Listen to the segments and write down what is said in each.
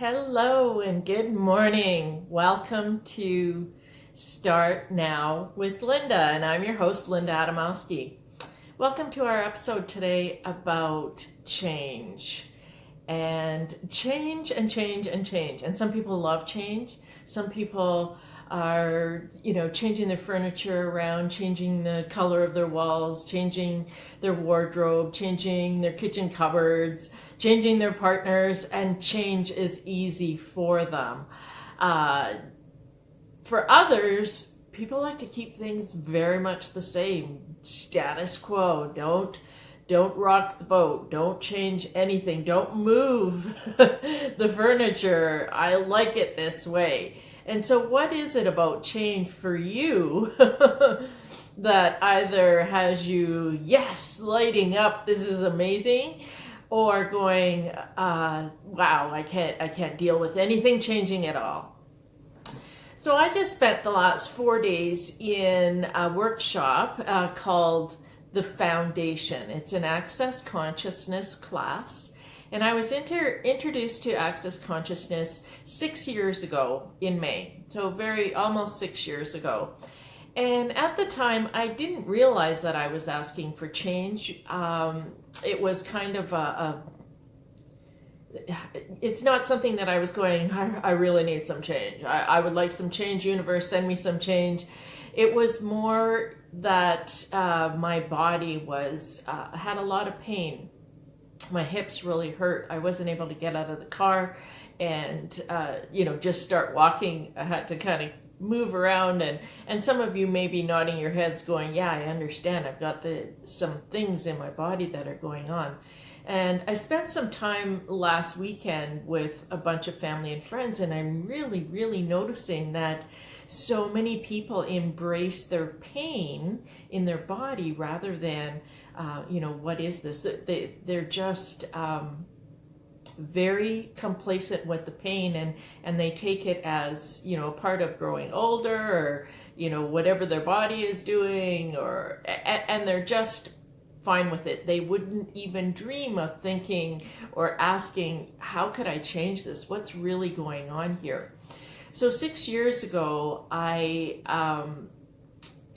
Hello and good morning. Welcome to Start Now with Linda, and I'm your host, Linda Adamowski. Welcome to our episode today about change. And change and change and change. And some people love change. Some people are, changing their furniture around, changing the color of their walls, changing their wardrobe, changing their kitchen cupboards, changing their partners, and change is easy for them. For others, people like to keep things very much the same, status quo. Don't rock the boat. Don't change anything. Don't move the furniture. I like it this way. And so what is it about change for you that either has you, yes, lighting up, this is amazing, or going, wow, I can't deal with anything changing at all. So I just spent the last 4 days in a workshop called The Foundation. It's an Access Consciousness class. And I was introduced to Access Consciousness 6 years ago in May. So almost 6 years ago. And at the time, I didn't realize that I was asking for change. It was kind of it's not something that I was going, I really need some change. I would like some change, universe, send me some change. It was more that my body had a lot of pain. My hips really hurt. I wasn't able to get out of the car and, just start walking. I had to kind of move around, and some of you may be nodding your heads going, yeah, I understand. I've got some things in my body that are going on. And I spent some time last weekend with a bunch of family and friends, and I'm really, really noticing that so many people embrace their pain in their body rather than, what is this? They're just very complacent with the pain, and they take it as, a part of growing older, or, whatever their body is doing, and they're just fine with it. They wouldn't even dream of thinking or asking, how could I change this? What's really going on here? So 6 years ago, I,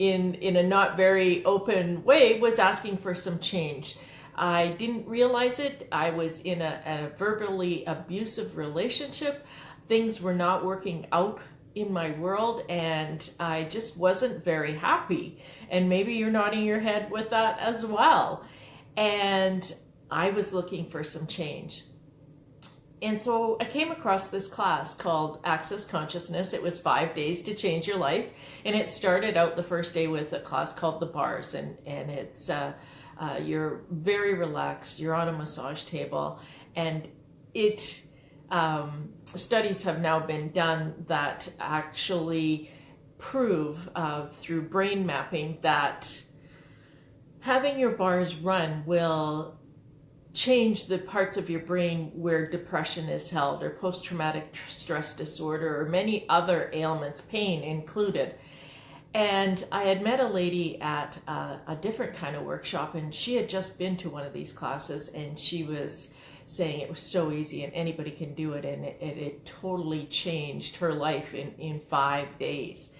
in a not very open way, was asking for some change. I didn't realize it. I was in a verbally abusive relationship. Things were not working out in my world, and I just wasn't very happy. And maybe you're nodding your head with that as well. And I was looking for some change. And so I came across this class called Access Consciousness. It was 5 days to change your life. And it started out the first day with a class called The Bars. And it's, you're very relaxed. You're on a massage table. And studies have now been done that actually prove through brain mapping that having your bars run will change the parts of your brain where depression is held, or post-traumatic stress disorder, or many other ailments, pain included. And I had met a lady at a different kind of workshop, and she had just been to one of these classes, and she was saying it was so easy and anybody can do it, and it totally changed her life in 5 days.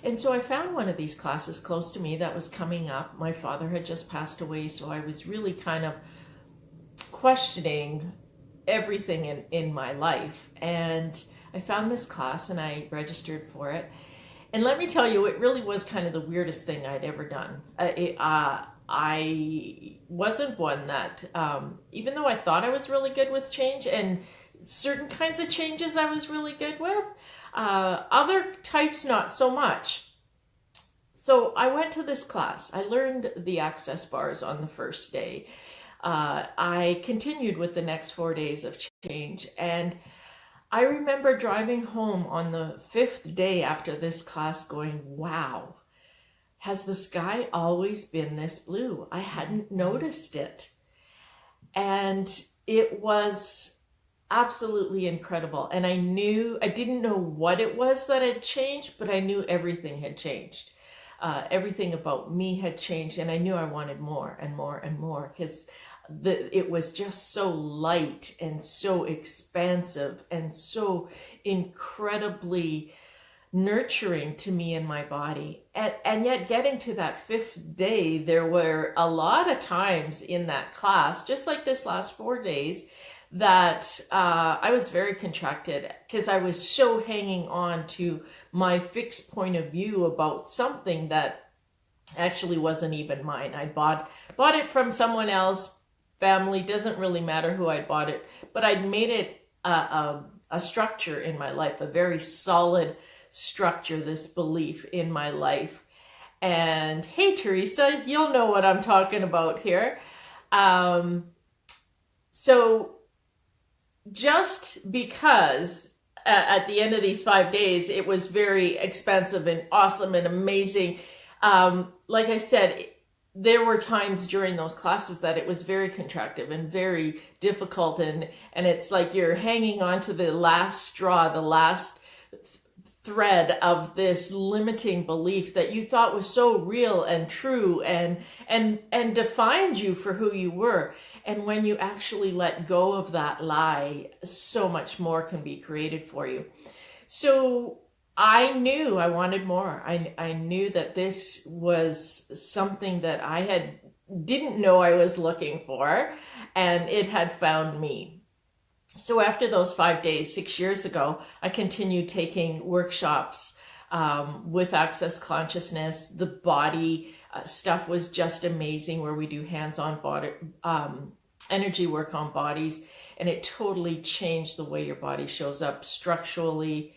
And so I found one of these classes close to me that was coming up. My father had just passed away, so I was really kind of questioning everything in my life. And I found this class and I registered for it. And let me tell you, it really was kind of the weirdest thing I'd ever done. I wasn't one that, even though I thought I was really good with change, and certain kinds of changes I was really good with, other types not so much. So I went to this class. I learned the access bars on the first day. I continued with the next 4 days of change, and I remember driving home on the 5th day after this class going, wow, has the sky always been this blue? I hadn't noticed it. And it was absolutely incredible. And I didn't know what it was that had changed, but I knew everything had changed. Everything about me had changed, and I knew I wanted more and more and more, because it was just so light and so expansive and so incredibly nurturing to me and my body. And yet getting to that 5th day, there were a lot of times in that class, just like this last 4 days, that I was very contracted because I was so hanging on to my fixed point of view about something that actually wasn't even mine. I bought it from someone else. Family, doesn't really matter who I bought it, but I'd made it a structure in my life, a very solid structure, this belief in my life. And hey, Teresa, you'll know what I'm talking about here. So just because at the end of these 5 days, it was very expensive and awesome and amazing. Like I said, there were times during those classes that it was very contractive and very difficult. And it's like you're hanging on to the last straw, the last thread of this limiting belief that you thought was so real and true and defined you for who you were. And when you actually let go of that lie, so much more can be created for you. So I knew I wanted more. I knew that this was something that I didn't know I was looking for, and it had found me. So after those 5 days, 6 years ago, I continued taking workshops with Access Consciousness. The body stuff was just amazing, where we do hands-on body energy work on bodies, and it totally changed the way your body shows up structurally.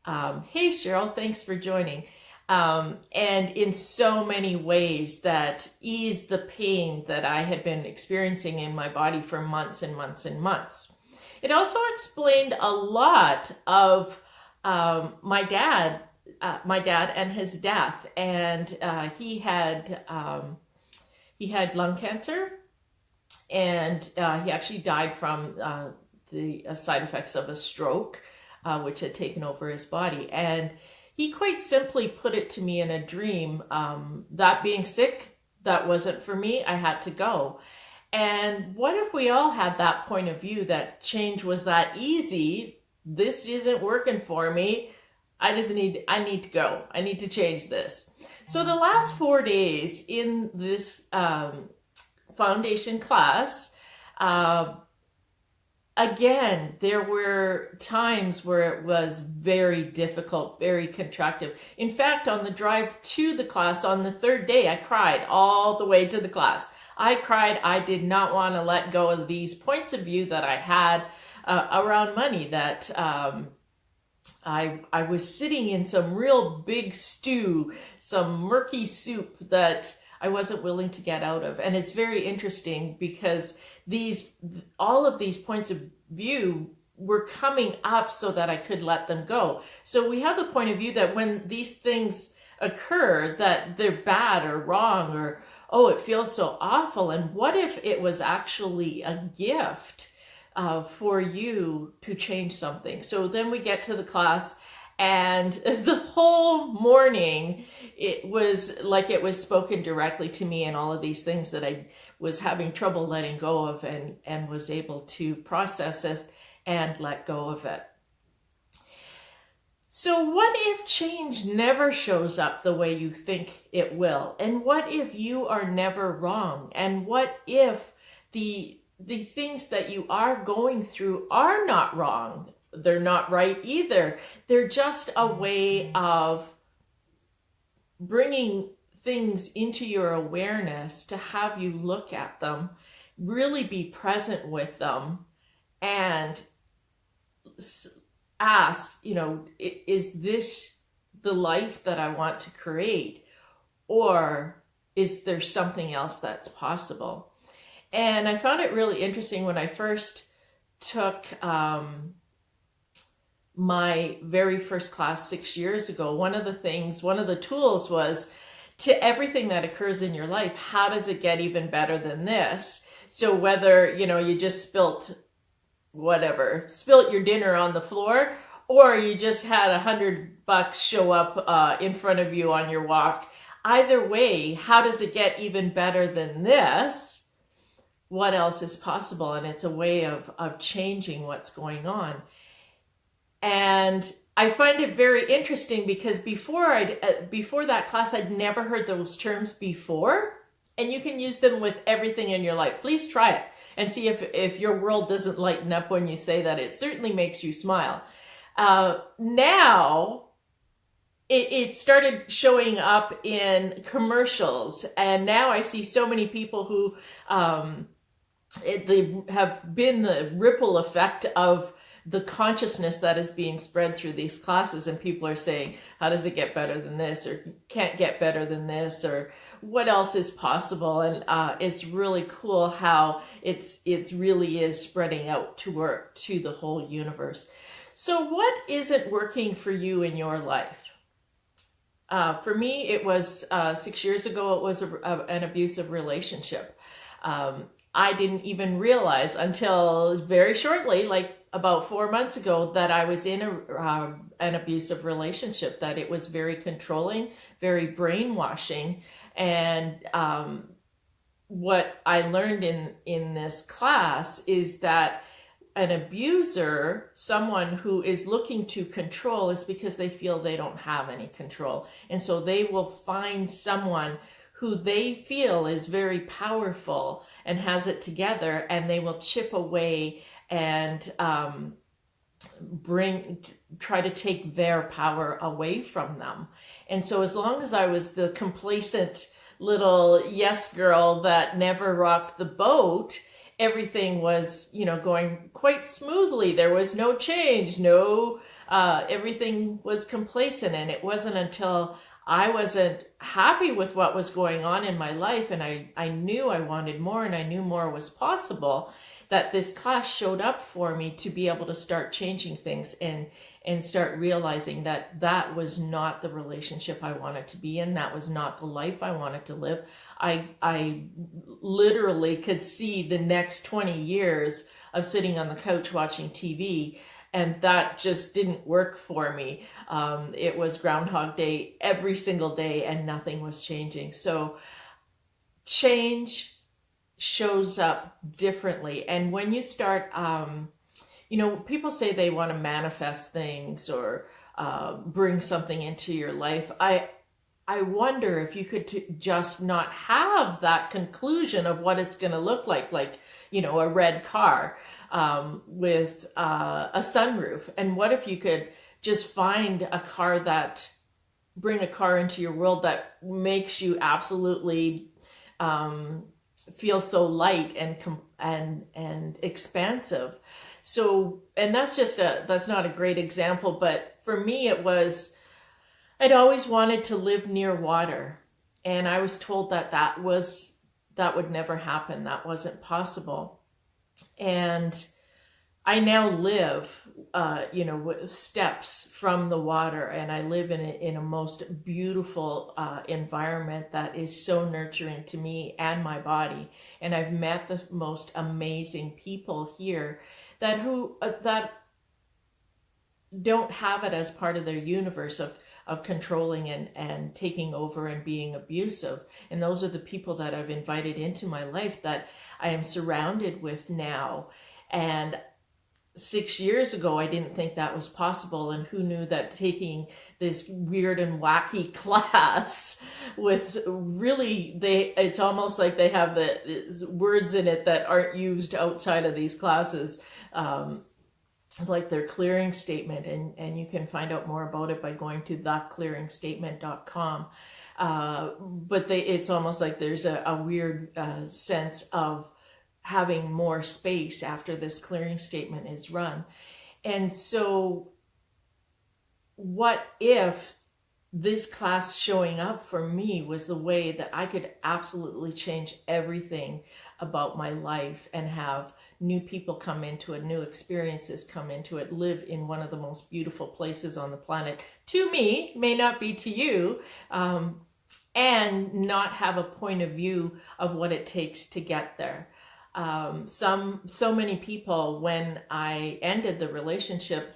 Hey Cheryl, thanks for joining. And in so many ways that eased the pain that I had been experiencing in my body for months and months and months. It also explained a lot of my dad and his death. And he had lung cancer, and he actually died from the side effects of a stroke, which had taken over his body. And he quite simply put it to me in a dream, that being sick, that wasn't for me, I had to go. And what if we all had that point of view, that change was that easy? This isn't working for me. I need to go. I need to change this. So the last 4 days in this foundation class, again, there were times where it was very difficult, very contractive. In fact, on the drive to the class on the 3rd day, I cried all the way to the class. I cried. I did not want to let go of these points of view that I had around money, that I was sitting in some real big stew, some murky soup that I wasn't willing to get out of. And it's very interesting because all of these points of view were coming up so that I could let them go. So we have the point of view that when these things occur, that they're bad or wrong, or, oh, it feels so awful. And what if it was actually a gift for you to change something? So then we get to the class, and the whole morning, it was like it was spoken directly to me, and all of these things that I was having trouble letting go of, and was able to process it and let go of it. So what if change never shows up the way you think it will? And what if you are never wrong? And what if the things that you are going through are not wrong? They're not right either. They're just a way of bringing things into your awareness to have you look at them, really be present with them, and ask, is this the life that I want to create? Or is there something else that's possible? And I found it really interesting when I first took my very first class 6 years ago. One of the tools was, to everything that occurs in your life, how does it get even better than this? So whether, you just spilt your dinner on the floor, or you just had $100 show up in front of you on your walk, either way, how does it get even better than this? what else is possible, and it's a way of changing what's going on. And I find it very interesting because before that class, I'd never heard those terms before, and you can use them with everything in your life. Please try it and see if your world doesn't lighten up when you say that. It certainly makes you smile. Now, it started showing up in commercials, and now I see so many people who they have been the ripple effect of the consciousness that is being spread through these classes, and people are saying, how does it get better than this, or can't get better than this, or what else is possible? And it's really cool how it really is spreading out to the whole universe. So what isn't working for you in your life? For me, it was 6 years ago, it was an abusive relationship. I didn't even realize until very shortly, like about 4 months ago, that I was in an abusive relationship, that it was very controlling, very brainwashing. And what I learned in this class is that an abuser, someone who is looking to control, is because they feel they don't have any control. And so they will find someone who they feel is very powerful and has it together, and they will chip away and try to take their power away from them. And so as long as I was the complacent little yes girl that never rocked the boat, everything was, going quite smoothly. There was no change, everything was complacent. And it wasn't until I wasn't happy with what was going on in my life, and I knew I wanted more, and I knew more was possible, that this class showed up for me to be able to start changing things and start realizing that that was not the relationship I wanted to be in. That was not the life I wanted to live. I literally could see the next 20 years of sitting on the couch watching TV, and that just didn't work for me. It was Groundhog Day every single day, and nothing was changing. So change shows up differently. And when you start, people say they want to manifest things or bring something into your life. I wonder if you could just not have that conclusion of what it's going to look like a red car with a sunroof. And what if you could just find bring a car into your world that makes you absolutely feel so light and expansive. So, and that's not a great example, but for me it was, I'd always wanted to live near water, and I was told that would never happen. That wasn't possible. And I now live, with steps from the water, and I live in a most beautiful environment that is so nurturing to me and my body. And I've met the most amazing people here that don't have it as part of their universe of controlling and taking over and being abusive. And those are the people that I've invited into my life that I am surrounded with now. And 6 years ago, I didn't think that was possible. And who knew that taking this weird and wacky class with it's almost like they have the words in it that aren't used outside of these classes, like their clearing statement. And you can find out more about it by going to theclearingstatement.com. But it's almost like there's a weird sense of having more space after this clearing statement is run. And so what if this class showing up for me was the way that I could absolutely change everything about my life and have new people come into it, new experiences come into it, live in one of the most beautiful places on the planet. To me, may not be to you, and not have a point of view of what it takes to get there. So many people, when I ended the relationship,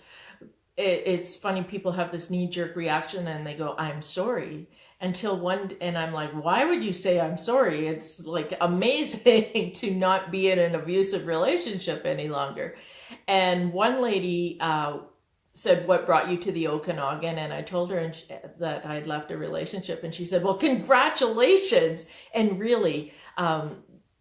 it's funny, people have this knee-jerk reaction and they go, I'm sorry. until and I'm like, why would you say I'm sorry? It's like amazing to not be in an abusive relationship any longer. And one lady said, what brought you to the Okanagan? And I told her that I'd left a relationship, and she said, well, congratulations. And really,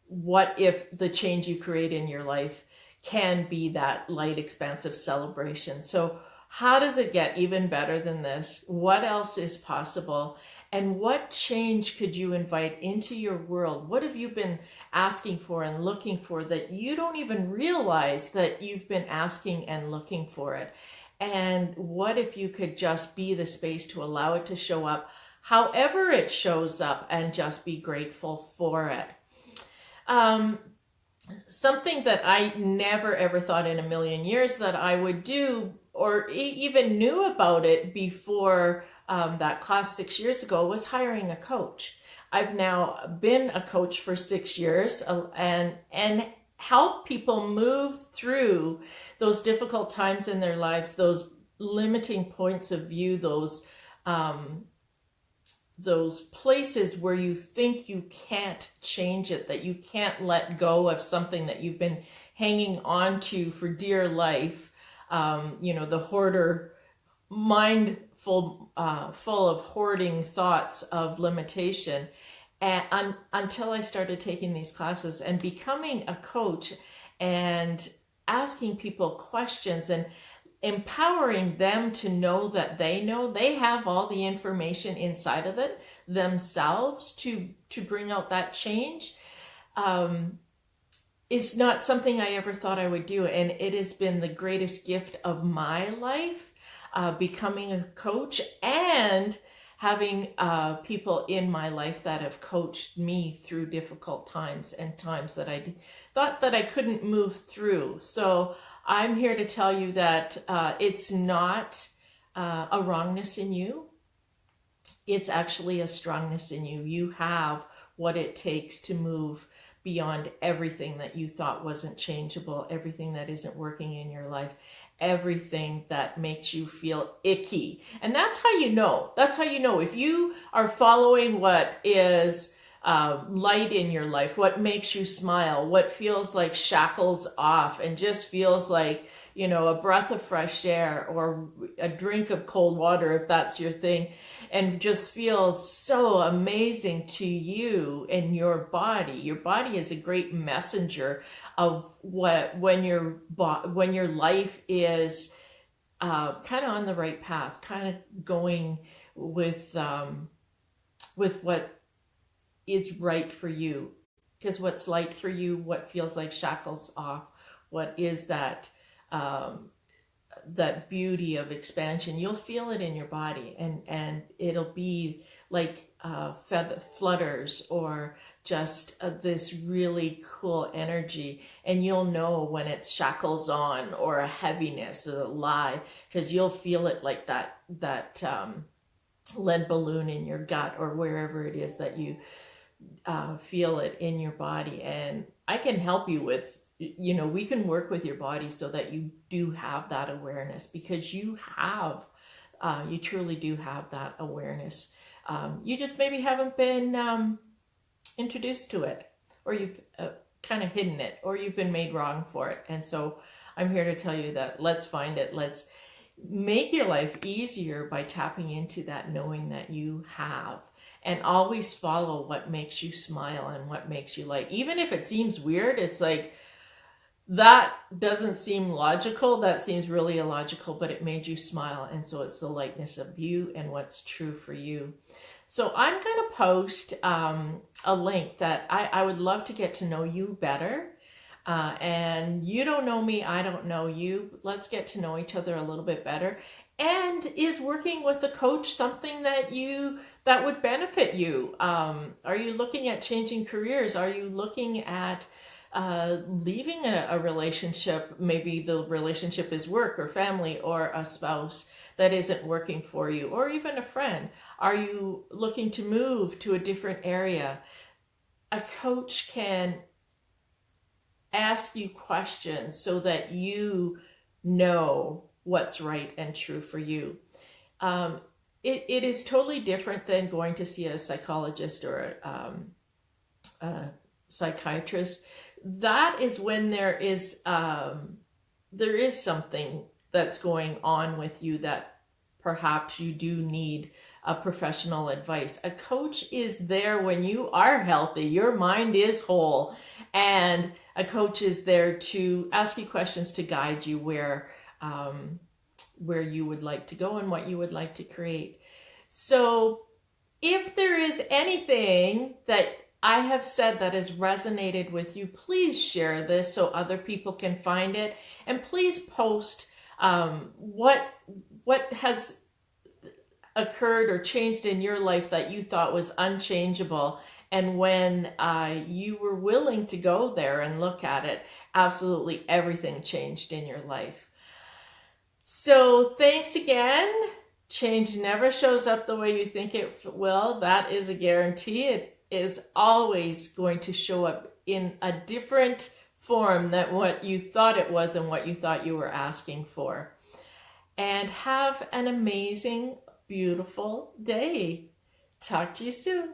what if the change you create in your life can be that light, expansive celebration? So how does it get even better than this? What else is possible? And what change could you invite into your world? What have you been asking for and looking for that you don't even realize that you've been asking and looking for it? And what if you could just be the space to allow it to show up however it shows up, and just be grateful for it? Something that I never ever thought in a million years that I would do, or even knew about it before that class 6 years ago, was hiring a coach. I've now been a coach for 6 years, and help people move through those difficult times in their lives, those limiting points of view, those places where you think you can't change it, that you can't let go of something that you've been hanging on to for dear life. The hoarder mind full of hoarding thoughts of limitation. And until I started taking these classes and becoming a coach and asking people questions and empowering them to know that they have all the information inside of it themselves to bring out that change, is not something I ever thought I would do. And it has been the greatest gift of my life, becoming a coach and having people in my life that have coached me through difficult times and times that I thought that I couldn't move through. So I'm here to tell you that it's not a wrongness in you. It's actually a strongness in you. You have what it takes to move beyond everything that you thought wasn't changeable, everything that isn't working in your life, everything that makes you feel icky. And that's how you know. That's how you know. If you are following what is light in your life, what makes you smile, what feels like shackles off and just feels like, a breath of fresh air or a drink of cold water, if that's your thing, and just feels so amazing to you and your body. Your body is a great messenger of when your life is kind of on the right path, kind of going with what is right for you. Because what's light for you, what feels like shackles off, what is that beauty of expansion, you'll feel it in your body, and it'll be like feather flutters or just this really cool energy, and you'll know when it's shackles on or a heaviness or a lie, because you'll feel it like that lead balloon in your gut or wherever it is that you feel it in your body. And I can help you with, we can work with your body so that you do have that awareness, because you truly do have that awareness. You just maybe haven't been introduced to it, or you've kind of hidden it, or you've been made wrong for it. And so I'm here to tell you that let's find it. Let's make your life easier by tapping into that knowing that you have, and always follow what makes you smile and what makes you light. Even if it seems weird, it's like, that doesn't seem logical, that seems really illogical, but it made you smile, and so it's the lightness of you and what's true for you. So I'm going to post a link that I would love to get to know you better. And you don't know me, I don't know you. Let's get to know each other a little bit better. And is working with a coach something that would benefit you? Are you looking at changing careers? Are you looking at leaving a relationship? Maybe the relationship is work or family or a spouse that isn't working for you, or even a friend. Are you looking to move to a different area? A coach can ask you questions so that you know what's right and true for you. it is totally different than going to see a psychologist or a psychiatrist. That is when there is something that's going on with you that perhaps you do need a professional advice. A coach is there when you are healthy, your mind is whole, and a coach is there to ask you questions to guide you where you would like to go and what you would like to create. So if there is anything that I have said that has resonated with you, please share this so other people can find it, and please post what has occurred or changed in your life that you thought was unchangeable, and when you were willing to go there and look at it, absolutely everything changed in your life. So thanks again. Change never shows up the way you think it will. That is a guarantee. It is always going to show up in a different form than what you thought it was and what you thought you were asking for. And have an amazing, beautiful day. Talk to you soon.